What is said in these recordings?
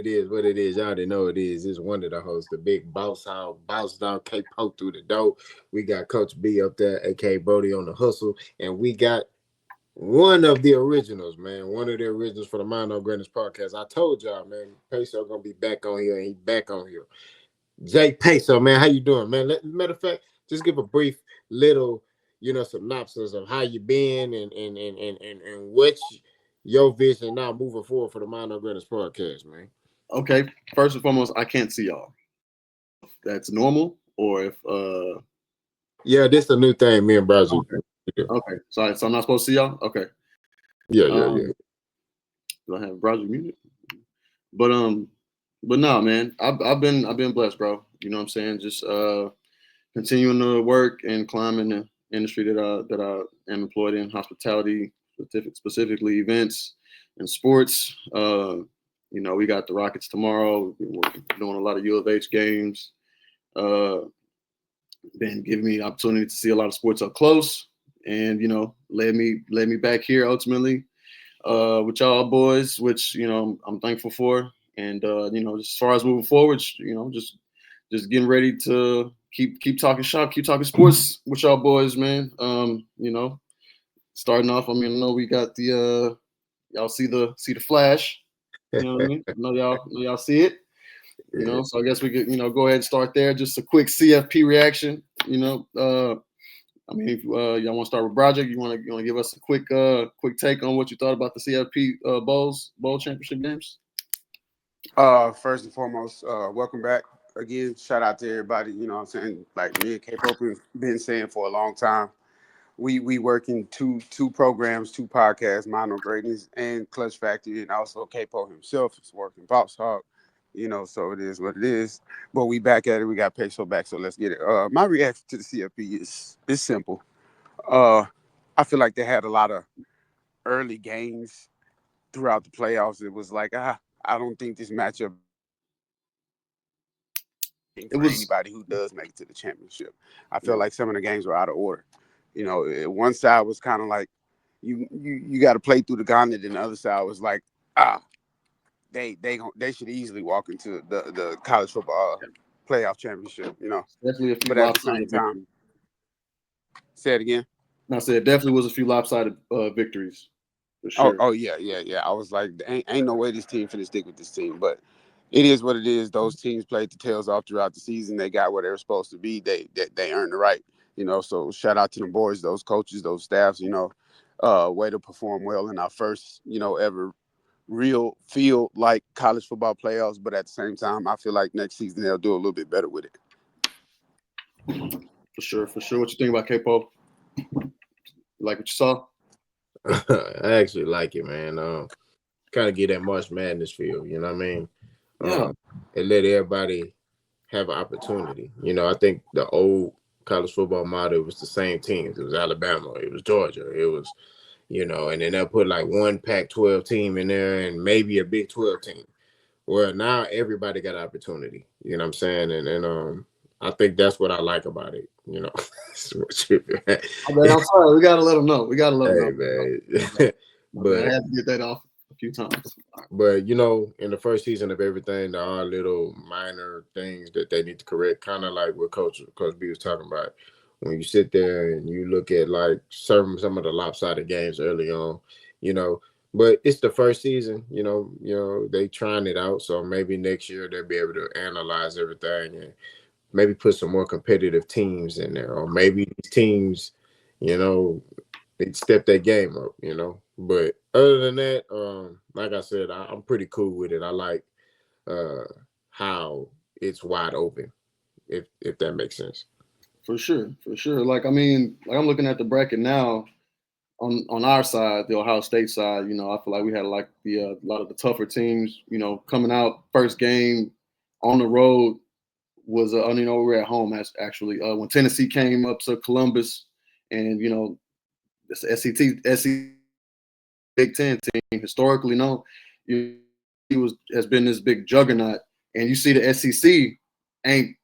it is, what it is. Y'all already know it is. It's one of the hosts, the big boss dog, K Poke through the door. We got Coach B up there, aka Brody on the hustle, and we got one of the originals, man. One of the originals for the Mind on Greatness podcast. I told y'all, man, Peso gonna be back on here, and he back on here. Jay Peso, man, how you doing, man? Matter of fact, just give a brief little, synopsis of how you been and what's your vision now moving forward for the Mind on Greatness podcast, man. Okay, first and foremost, I can't see y'all. That's normal, or if Yeah, this is a new thing, me and Brazil. Okay. So I'm not supposed to see y'all. Okay. Yeah. Do I have browser muted? But no, man. I've been blessed, bro. You know what I'm saying? Just continuing to work and climb in the industry that I am employed in, hospitality, specifically events and sports. We got the Rockets tomorrow. We're doing a lot of U of H games. Been giving me the opportunity to see a lot of sports up close, and led me back here ultimately with y'all boys, which I'm thankful for. And as far as moving forward, just getting ready to keep talking shop, keep talking sports with y'all boys, man. Starting off, I know we got the y'all see the Flash. You know what I mean? I know y'all see it. So I guess we could go ahead and start there. Just a quick CFP reaction. If y'all want to start with Project, you want to give us a quick take on what you thought about the CFP bowl championship games? First and foremost, welcome back again. Shout out to everybody. You know what I'm saying? Like me and K-Pope been saying for a long time. We work in two programs, two podcasts, Mind on Greatness and Clutch Factory, and also K-Pope himself is working Boss Hog. So it is what it is. But we back at it. We got Peso back, so let's get it. My reaction to the CFP is simple. I feel like they had a lot of early games throughout the playoffs. It was like, I don't think this matchup for anybody who does make it to the championship. I feel like some of the games were out of order. One side was kind of like you got to play through the gauntlet, and the other side was like, they should easily walk into the college football playoff championship. Definitely a few but at the same time, say it again. I said definitely was a few lopsided victories. For sure. Oh yeah. I was like, ain't no way this team finna stick with this team, but it is what it is. Those teams played the tails off throughout the season. They got where they were supposed to be. They earned the right. So shout out to the boys, those coaches, those staffs. Way to perform well in our first ever real feel like college football playoffs. But at the same time, I feel like next season they'll do a little bit better with it. For sure. What you think about K-Pope? Like what you saw? I actually like it, man. Kind of get that March Madness feel, you know what I mean? Yeah. And let everybody have an opportunity. I think the old college football model was the same teams. It was Alabama, it was Georgia, it was, and then they'll put like one Pac-12 team in there and maybe a Big 12 team. Well, now everybody got opportunity. You know what I'm saying? And I think that's what I like about it. I'm sorry. We gotta let them know. Man. But I had to get that off a few times. But in the first season of everything, there are little minor things that they need to correct. Kind of like what Coach B was talking about. When you sit there and you look at like some of the lopsided games early on, But it's the first season, they trying it out. So maybe next year they'll be able to analyze everything and maybe put some more competitive teams in there. Or maybe these teams, they step their game up, But other than that, like I said, I'm pretty cool with it. I like how it's wide open, if that makes sense. For sure. Like I'm looking at the bracket now. On our side, the Ohio State side, I feel like we had like a lot of the tougher teams, coming out first game on the road was we were at home actually when Tennessee came up to Columbus, and this SEC Big Ten team historically known, has been this big juggernaut, and you see the SEC ain't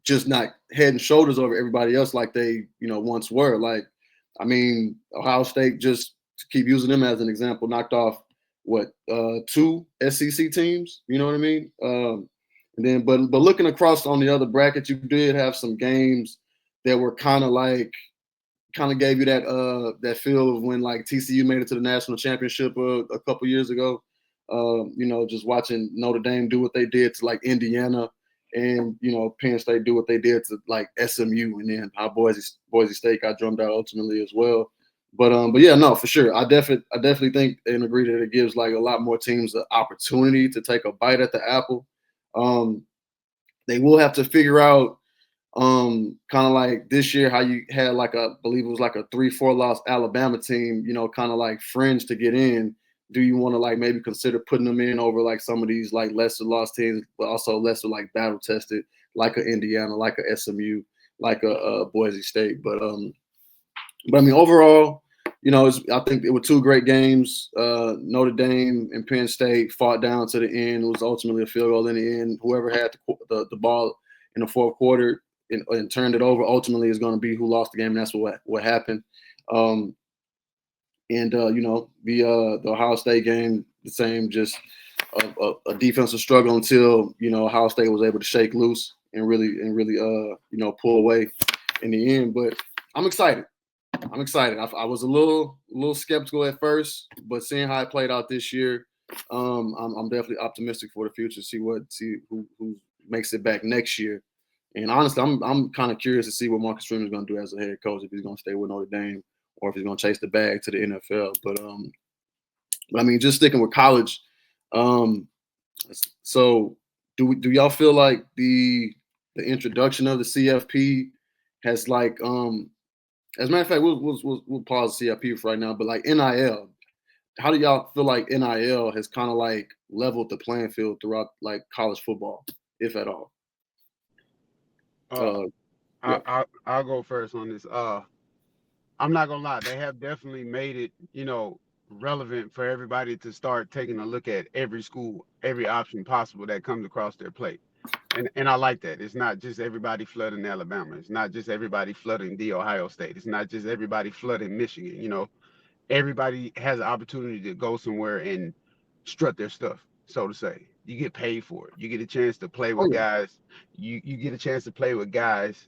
just not head and shoulders over everybody else like they once were. Like Ohio State, just to keep using them as an example, knocked off two SEC teams. You know what I mean? And then, but looking across on the other bracket, you did have some games that were kind of gave you that feel of when like TCU made it to the national championship a couple years ago. Just watching Notre Dame do what they did to like Indiana, and Penn State do what they did to like SMU, and then how Boise State got drummed out ultimately as well. But yeah, no, for sure. I definitely think and agree that it gives like a lot more teams the opportunity to take a bite at the apple. They will have to figure out kind of like this year how you had like I believe it was like a 3-4 loss Alabama team, kind of like fringe to get in. Do you want to like maybe consider putting them in over like some of these like lesser lost teams, but also lesser like battle tested, like a Indiana, like a SMU, like a Boise State? But I mean, overall, I think it were two great games. Notre Dame and Penn State fought down to the end. It was ultimately a field goal in the end. Whoever had the ball in the fourth quarter and turned it over ultimately is going to be who lost the game, and that's what happened. The Ohio State game, the same, just a defensive struggle until Ohio State was able to shake loose and really pull away in the end. But I'm excited. I was a little skeptical at first, but seeing how it played out this year, I'm definitely optimistic for the future. See who makes it back next year. And honestly, I'm kind of curious to see what Marcus Freeman is going to do as a head coach, if he's going to stay with Notre Dame or if he's going to chase the bag to the NFL. But I mean, just sticking with college. So do y'all feel like the introduction of the CFP has like as a matter of fact, we'll pause the CFP for right now, but like NIL, how do y'all feel like NIL has kind of like leveled the playing field throughout like college football, if at all? Yeah. I'll go first on this. I'm not gonna lie, they have definitely made it, relevant for everybody to start taking a look at every school, every option possible that comes across their plate. And I like that. It's not just everybody flooding Alabama. It's not just everybody flooding the Ohio State. It's not just everybody flooding Michigan. Everybody has an opportunity to go somewhere and strut their stuff, so to say. You get paid for it. You get a chance to play with guys. You get a chance to play with guys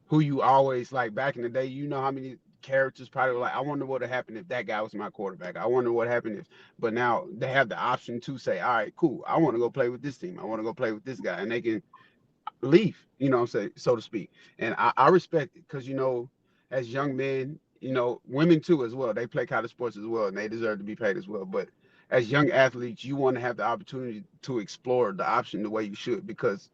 who you always like back in the day. How many characters probably were like, I wonder what would happen if that guy was my quarterback. I wonder what happened if, but now they have the option to say, all right, cool. I want to go play with this team. I want to go play with this guy. And they can leave, what I'm saying, so to speak. And I respect it because, as young men, women too as well. They play college sports as well and they deserve to be paid as well. But as young athletes, you want to have the opportunity to explore the option the way you should, because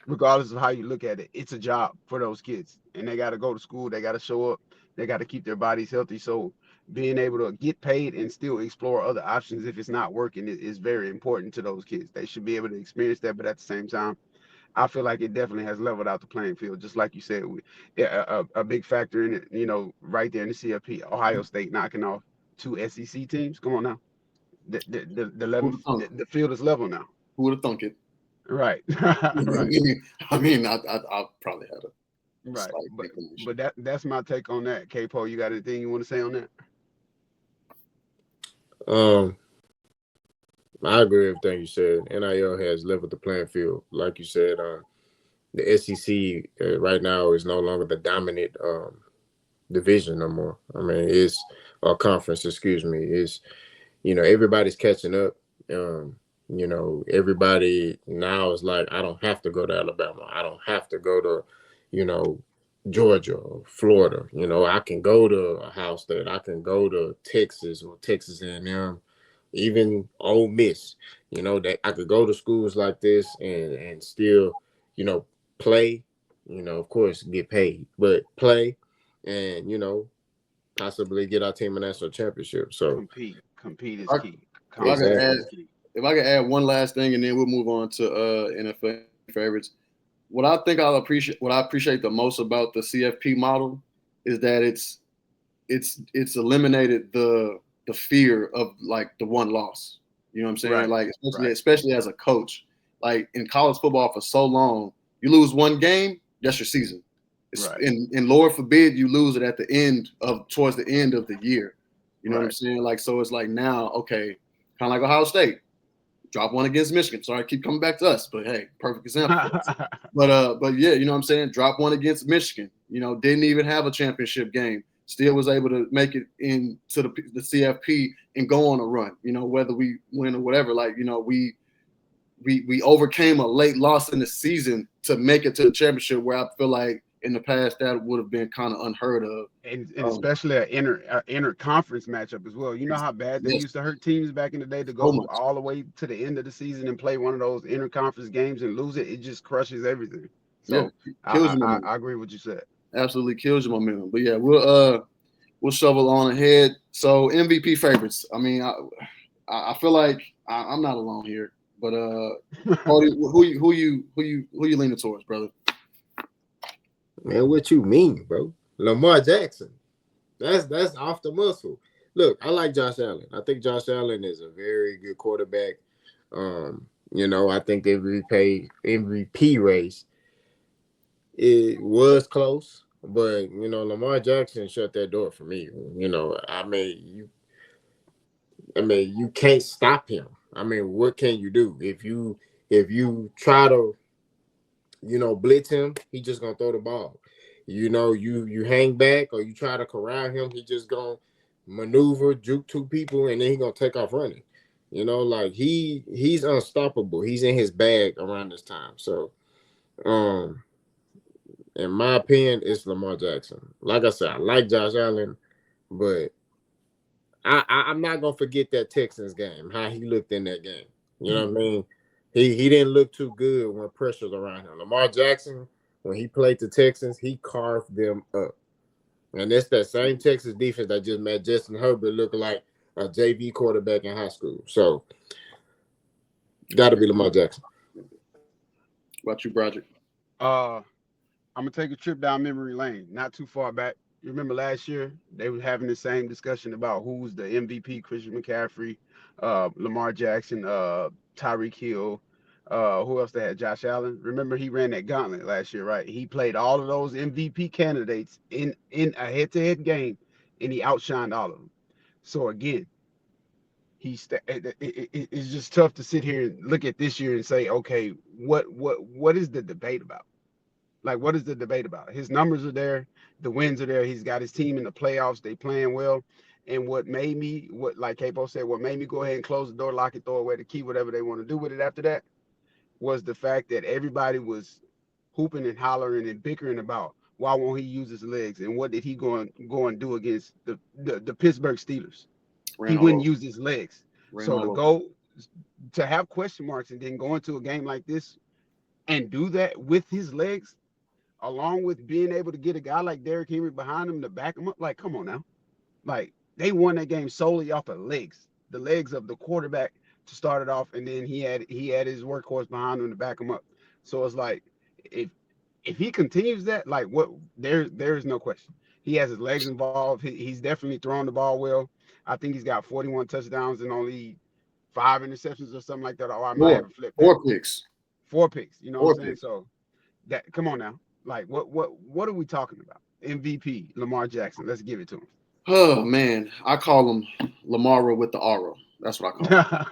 regardless of how you look at it, it's a job for those kids. And they got to go to school. They got to show up. They got to keep their bodies healthy. So being able to get paid and still explore other options if it's not working is very important to those kids. They should be able to experience that. But at the same time, I feel like it definitely has leveled out the playing field. Just like you said, a big factor in it, right there in the CFP, Ohio State knocking off two SEC teams. Come on now. The field is level now. Who would have thunk it? Right. Right. I mean, I probably had a right, but that's my take on that. K-Po, you got anything you want to say on that? I agree with everything you said. NIL has leveled the playing field, like you said. The SEC right now is no longer the dominant division no more. I mean, it's a conference. Excuse me. It's everybody's catching up. Everybody now is like, I don't have to go to Alabama. I don't have to go to, Georgia or Florida. I can go to Ohio State. I can go to Texas or Texas A&M, even Ole Miss. That I could go to schools like this and still, play. Of course, get paid, but play and possibly get our team a national championship. So compete is key. If I could add one last thing, and then we'll move on to NFL favorites. What I appreciate the most about the CFP model is that it's eliminated the fear of like the one loss. You know what I'm saying? Right. Like especially as a coach, like in college football for so long, you lose one game, that's your season. Right. And Lord forbid you lose it towards the end of the year. You know what I'm saying? Like, so it's like now, okay, Kind of like Ohio State. Drop one against Michigan. Sorry, I keep coming back to us, but hey, perfect example for us. But yeah, you know what I'm saying? Drop one against Michigan. You know, didn't even have a championship game. Still was able to make it into the CFP and go on a run. You know, whether we win or whatever. Like, you know, we overcame a late loss in the season to make it to the championship, where I feel like in the past that would have been kind of unheard of. And especially an inter conference matchup as well. You know how bad they Yes, used to hurt teams back in the day to so go much. all the way to the end of the season and play one of those inter conference games and lose it. It just crushes everything. Yeah, So kills your I momentum. agree with what you said. Absolutely kills your momentum. But yeah, we'll shovel on ahead. So MVP favorites. I mean, I feel like I'm not alone here. But Cody, who you leaning towards, brother? Man, what you mean, bro? Lamar Jackson. That's off the muscle. Look, I like Josh Allen. I think Josh Allen is a very good quarterback. I think the MVP race, it was close, but Lamar Jackson shut that door for me. You can't stop him. I mean, what can you do if you try to blitz him? He just gonna throw the ball. You hang back or you try to corral him. He just gonna maneuver, juke two people, and then he gonna take off running. Like he's unstoppable. He's in his bag around this time. So, um, in my opinion, it's Lamar Jackson. Like I said, I like Josh Allen, but I'm not gonna forget that Texans game. How he looked in that game. You know what I mean? He didn't look too good when pressure's around him. Lamar Jackson, when he played the Texans, he carved them up. And that's that same Texas defense that just made Justin Herbert look like a JV quarterback in high school. So, got to be Lamar Jackson. What about you, Broderick? I'm gonna take a trip down memory lane, not too far back. You remember last year they were having the same discussion about who's the MVP: Christian McCaffrey, Lamar Jackson, Tyreek Hill. Who else they had? Josh Allen. Remember he ran that gauntlet last year, right? He played all of those MVP candidates in a head-to-head game, and he outshined all of them. So again, it's just tough to sit here and look at this year and say, okay, what is the debate about? Like, what is the debate about? His numbers are there, the wins are there. He's got his team in the playoffs. They playing well. And like Capo said, what made me go ahead and close the door, lock it, throw away the key, whatever they want to do with it after that, was the fact that everybody was hooping and hollering and bickering about why won't he use his legs and what did he go and do against the Pittsburgh Steelers. He Ran all wouldn't over. use his legs. Ran So all over. to have question marks and then go into a game like this and do that with his legs, along with being able to get a guy like Derrick Henry behind him to back him up. Like, come on now. Like, they won that game solely off of legs, the legs of the quarterback to start it off, and then he had his workhorse behind him to back him up. So it's like, if he continues that, like, what there's no question. He has his legs involved. He's definitely throwing the ball well. I think he's got 41 touchdowns and only 5 interceptions or something like that. Or I might have Four. it flipped that. Four picks. 4 picks. You know what I'm Four saying? picks. So that, come on now. Like, what are we talking about? MVP Lamar Jackson. Let's give it to him. Oh man, I call him Lamara with the aura. That's what I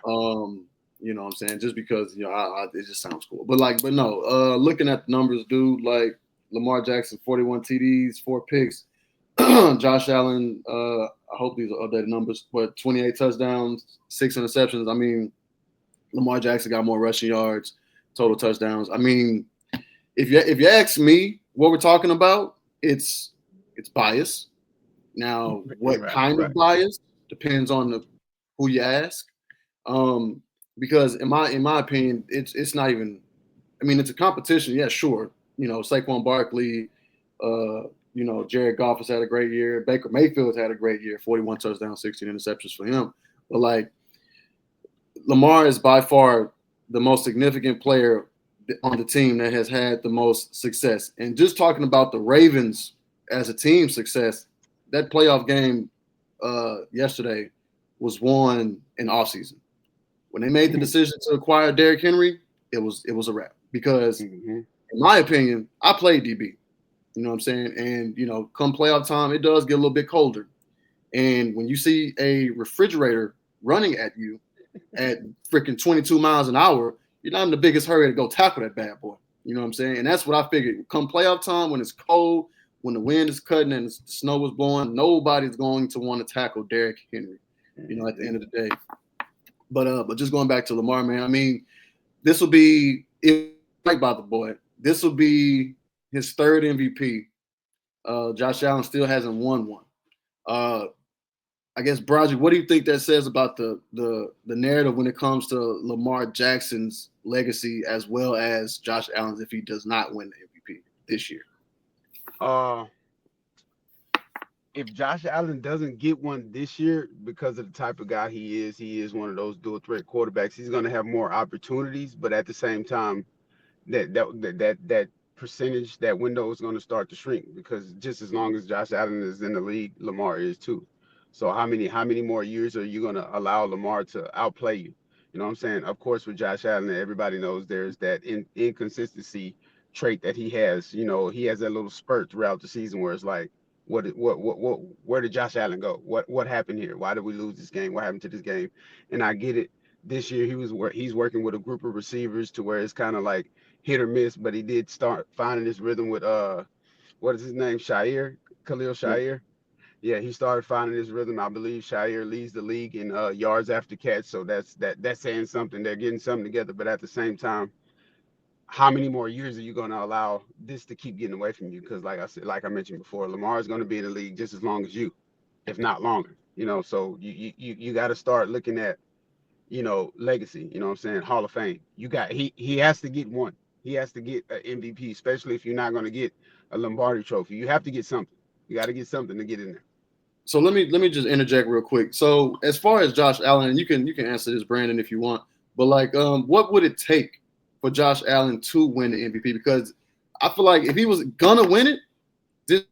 call him. You know what I'm saying? Just because it just sounds cool. But no. Looking at the numbers, dude, like Lamar Jackson, 41 TDs, 4 picks. Josh Allen, I hope these are updated numbers, but 28 touchdowns, 6 interceptions. I mean, Lamar Jackson got more rushing yards, total touchdowns. I mean, if you ask me what we're talking about, it's bias. Now, what kind Right. of bias depends on who you ask. Because in my opinion, it's not even. I mean, it's a competition. Yeah, sure. Saquon Barkley, Jared Goff has had a great year. Baker Mayfield's had a great year. 41 touchdowns, 16 interceptions for him. But like, Lamar is by far the most significant player on the team that has had the most success. And just talking about the Ravens as a team success, that playoff game yesterday was won in offseason. When they made the decision to acquire Derrick Henry, it was a wrap. Because in my opinion, I played DB. You know what I'm saying? And come playoff time, it does get a little bit colder. And when you see a refrigerator running at you at freaking 22 miles an hour, you're not in the biggest hurry to go tackle that bad boy. You know what I'm saying? And that's what I figured. Come playoff time, when it's cold, when the wind is cutting and the snow is blowing, nobody's going to want to tackle Derrick Henry, you know, at the end of the day. But just going back to Lamar, man, I mean, this will be, if right by the boy, this will be his third MVP. Josh Allen still hasn't won one. I guess, Broderick, what do you think that says about the narrative when it comes to Lamar Jackson's legacy as well as Josh Allen's if he does not win the MVP this year? If Josh Allen doesn't get one this year because of the type of guy he is one of those dual threat quarterbacks. He's going to have more opportunities, but at the same time, that percentage, that window is going to start to shrink because just as long as Josh Allen is in the league, Lamar is too. So how many more years are you going to allow Lamar to outplay you? You know what I'm saying? Of course, with Josh Allen, everybody knows there's that inconsistency trait that he has. You know, he has that little spurt throughout the season where it's like, where did Josh Allen go? What happened here? Why did we lose this game? What happened to this game? And I get it. This year he's working with a group of receivers to where it's kind of like hit or miss, but he did start finding his rhythm with what is his name? Khalil Shire. Yeah, he started finding his rhythm. I believe Shire leads the league in yards after catch, so that's saying something. They're getting something together, but at the same time, how many more years are you going to allow this to keep getting away from you? Because like I mentioned before, Lamar is going to be in the league just as long as you, if not longer. You know, so you got to start looking at, you know, legacy. You know what I'm saying? Hall of Fame. He has to get one. He has to get an MVP, especially if you're not going to get a Lombardi trophy. You have to get something. You got to get something to get in there. So let me just interject real quick. So as far as Josh Allen, and you can answer this, Brandon, if you want, but like, what would it take for Josh Allen to win the MVP? Because I feel like if he was gonna win it, this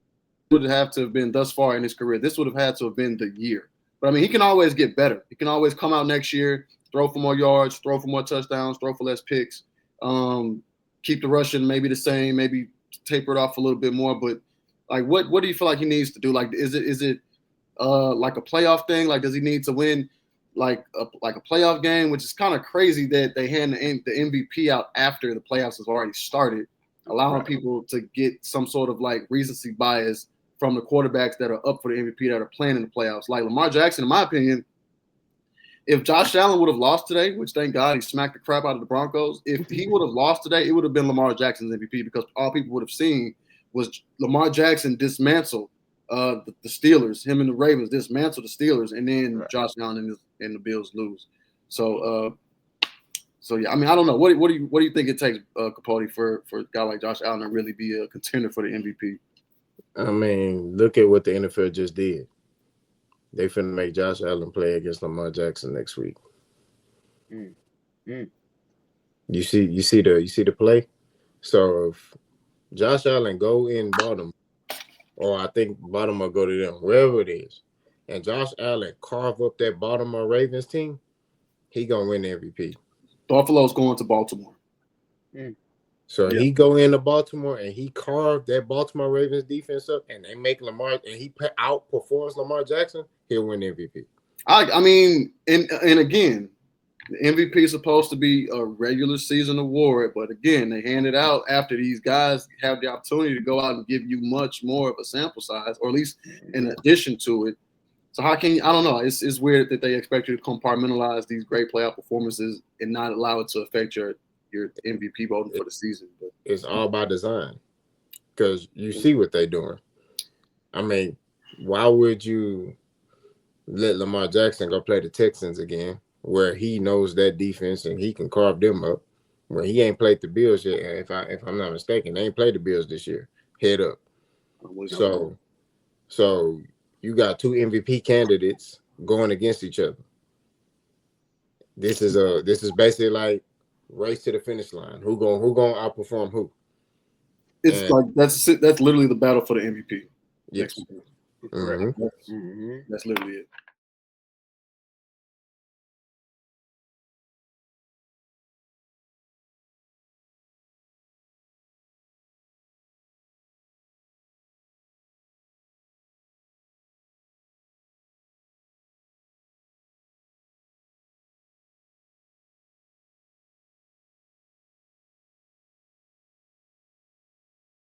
would have to have been thus far in his career. This would have had to have been the year. But I mean, he can always get better. He can always come out next year, throw for more yards, throw for more touchdowns, throw for less picks, keep the rushing maybe the same, maybe taper it off a little bit more. But like, what do you feel like he needs to do? Like, is it like a playoff thing? Like, does he need to win like a playoff game? Which is kind of crazy that they hand the MVP out after the playoffs has already started, allowing people to get some sort of like recency bias from the quarterbacks that are up for the MVP that are playing in the playoffs. Like Lamar Jackson, in my opinion, if Josh Allen would have lost today, which thank God he smacked the crap out of the Broncos, if he would have lost today, it would have been Lamar Jackson's MVP because all people would have seen was Lamar Jackson dismantle the Steelers, him and the Ravens dismantle the Steelers, and then Josh Allen and the Bills lose. So yeah, I mean, I don't know. What do you think it takes, Capote, for a guy like Josh Allen to really be a contender for the MVP? I mean, look at what the NFL just did. They finna make Josh Allen play against Lamar Jackson next week. You see the play. So if Josh Allen go in Baltimore, or I think Baltimore go to them, wherever it is, and Josh Allen carve up that Baltimore Ravens team, he gonna win the MVP. Buffalo's going to Baltimore. So he go into Baltimore and he carved that Baltimore Ravens defense up, and they make Lamar, and he outperforms Lamar Jackson, he'll win the MVP. I mean, and again, the MVP is supposed to be a regular season award, but again, they hand it out after these guys have the opportunity to go out and give you much more of a sample size, or at least in addition to it. So how can you? I don't know. It's weird that they expect you to compartmentalize these great playoff performances and not allow it to affect your MVP voting for the season. But it's all by design, because you see what they're doing. I mean, why would you let Lamar Jackson go play the Texans again, where he knows that defense and he can carve them up, where he ain't played the Bills yet? If I'm not mistaken, they ain't played the Bills this year. Head up. So you got two MVP candidates going against each other. This is basically like race to the finish line. Who gonna outperform who? It's like that's literally the battle for the MVP. Yes. That's literally it.